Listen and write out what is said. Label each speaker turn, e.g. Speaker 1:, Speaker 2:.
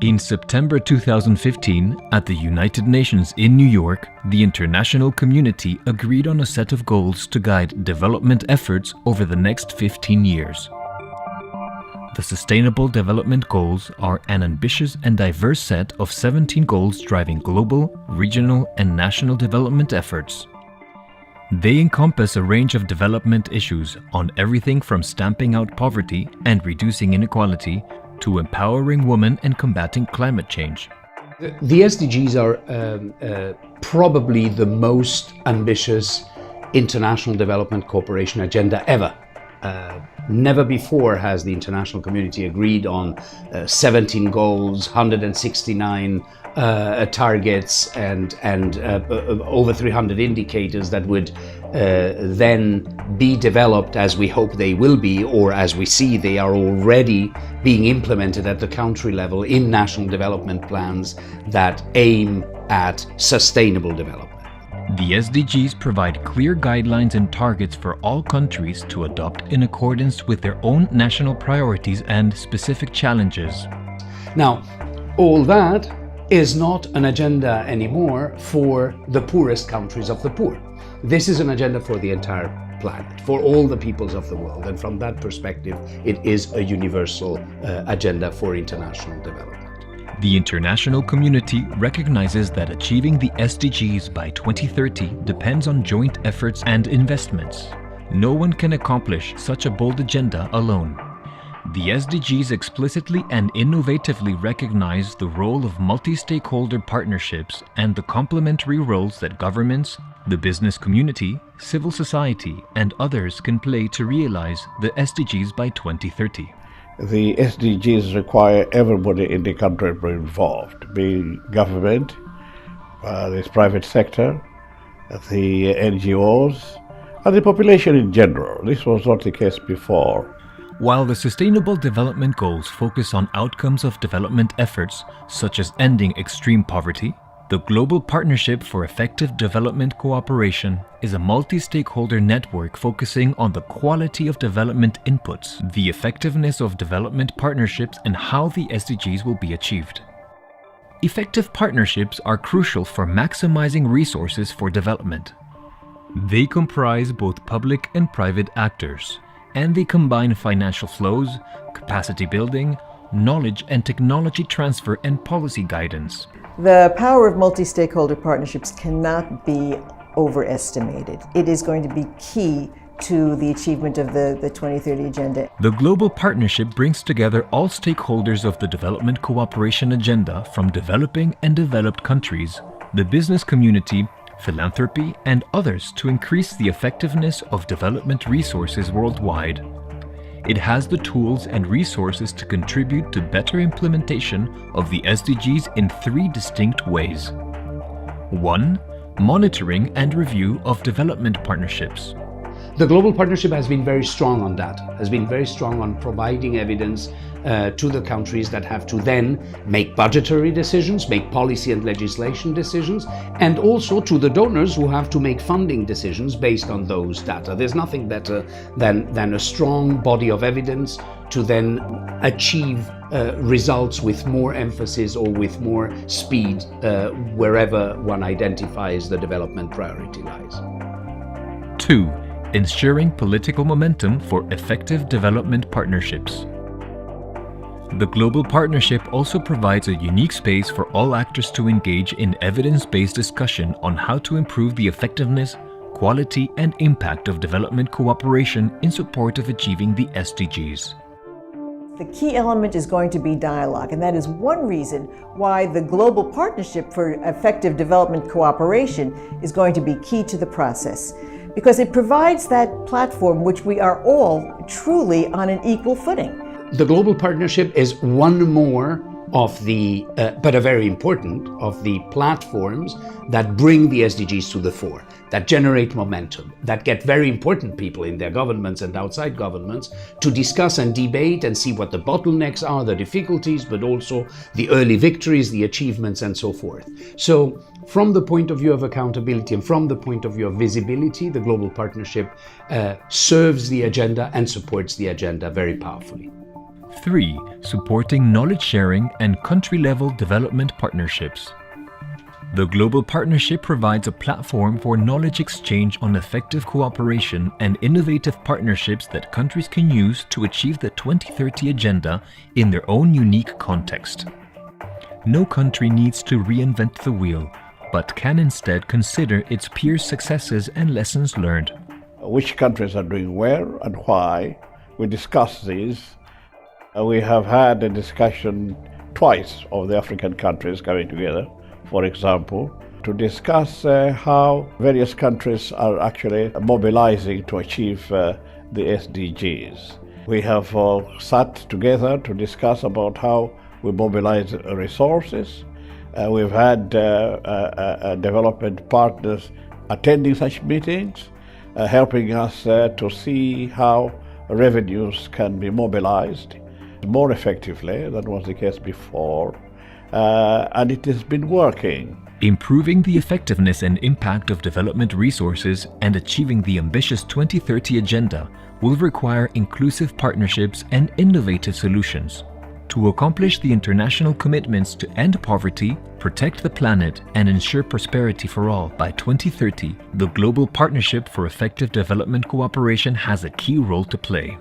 Speaker 1: In September 2015, at the United Nations in New York, the international community agreed on a set of goals to guide development efforts over the next 15 years. The Sustainable Development Goals are an ambitious and diverse set of 17 goals driving global, regional, and national development efforts. They encompass a range of development issues on everything from stamping out poverty and reducing inequality to empowering women and combating climate change.
Speaker 2: The SDGs are probably the most ambitious international development cooperation agenda ever. Never before has the international community agreed on 17 goals, 169 targets, and over 300 indicators that would then be developed, as we hope they will be, or as we see they are already being implemented at the country level in national development plans that aim at sustainable development.
Speaker 1: The SDGs provide clear guidelines and targets for all countries to adopt in accordance with their own national priorities and specific challenges.
Speaker 2: Now, all that is not an agenda anymore for the poorest countries of the poor. This is an agenda for the entire planet, for all the peoples of the world, and from that perspective, it is a universal agenda for international development.
Speaker 1: The international community recognizes that achieving the SDGs by 2030 depends on joint efforts and investments. No one can accomplish such a bold agenda alone. The SDGs explicitly and innovatively recognize the role of multi-stakeholder partnerships and the complementary roles that governments, the business community, civil society, and others can play to realize the SDGs by 2030.
Speaker 3: The SDGs require everybody in the country to be involved, be government, the private sector, the NGOs, and the population in general. This was not the case before.
Speaker 1: While the Sustainable Development Goals focus on outcomes of development efforts, such as ending extreme poverty, the Global Partnership for Effective Development Cooperation is a multi-stakeholder network focusing on the quality of development inputs, the effectiveness of development partnerships, and how the SDGs will be achieved. Effective partnerships are crucial for maximizing resources for development. They comprise both public and private actors, and they combine financial flows, capacity building, knowledge and technology transfer, and policy guidance.
Speaker 4: The power of multi-stakeholder partnerships cannot be overestimated. It is going to be key to the achievement of the 2030 Agenda.
Speaker 1: The Global Partnership brings together all stakeholders of the development cooperation agenda from developing and developed countries, the business community, philanthropy, and others to increase the effectiveness of development resources worldwide. It has the tools and resources to contribute to better implementation of the SDGs in three distinct ways. 1. Monitoring and review of development partnerships.
Speaker 2: The Global Partnership has been very strong on that, has been very strong on providing evidence to the countries that have to then make budgetary decisions, make policy and legislation decisions, and also to the donors who have to make funding decisions based on those data. There's nothing better than a strong body of evidence to then achieve results with more emphasis or with more speed wherever one identifies the development priority lies.
Speaker 1: 2. Ensuring political momentum for effective development partnerships. The Global Partnership also provides a unique space for all actors to engage in evidence-based discussion on how to improve the effectiveness, quality, and impact of development cooperation in support of achieving the SDGs.
Speaker 4: The key element is going to be dialogue, and that is one reason why the Global Partnership for Effective Development Cooperation is going to be key to the process, because it provides that platform which we are all truly on an equal footing.
Speaker 2: The Global Partnership is one more of the, but a very important, of the platforms that bring the SDGs to the fore, that generate momentum, that get very important people in their governments and outside governments to discuss and debate and see what the bottlenecks are, the difficulties, but also the early victories, the achievements, and so forth. So from the point of view of accountability and from the point of view of visibility, the Global Partnership serves the agenda and supports the agenda very powerfully.
Speaker 1: 3. Supporting knowledge sharing and country-level development partnerships. The Global Partnership provides a platform for knowledge exchange on effective cooperation and innovative partnerships that countries can use to achieve the 2030 Agenda in their own unique context. No country needs to reinvent the wheel, but can instead consider its peers' successes and lessons learned.
Speaker 3: Which countries are doing well and why? We discuss these. We have had a discussion twice of the African countries coming together, for example, to discuss how various countries are actually mobilizing to achieve the SDGs. We have sat together to discuss about how we mobilize resources. We've had development partners attending such meetings, helping us to see how revenues can be mobilized more effectively than was the case before, and it has been working.
Speaker 1: Improving the effectiveness and impact of development resources and achieving the ambitious 2030 Agenda will require inclusive partnerships and innovative solutions. To accomplish the international commitments to end poverty, protect the planet, and ensure prosperity for all by 2030, the Global Partnership for Effective Development Cooperation has a key role to play.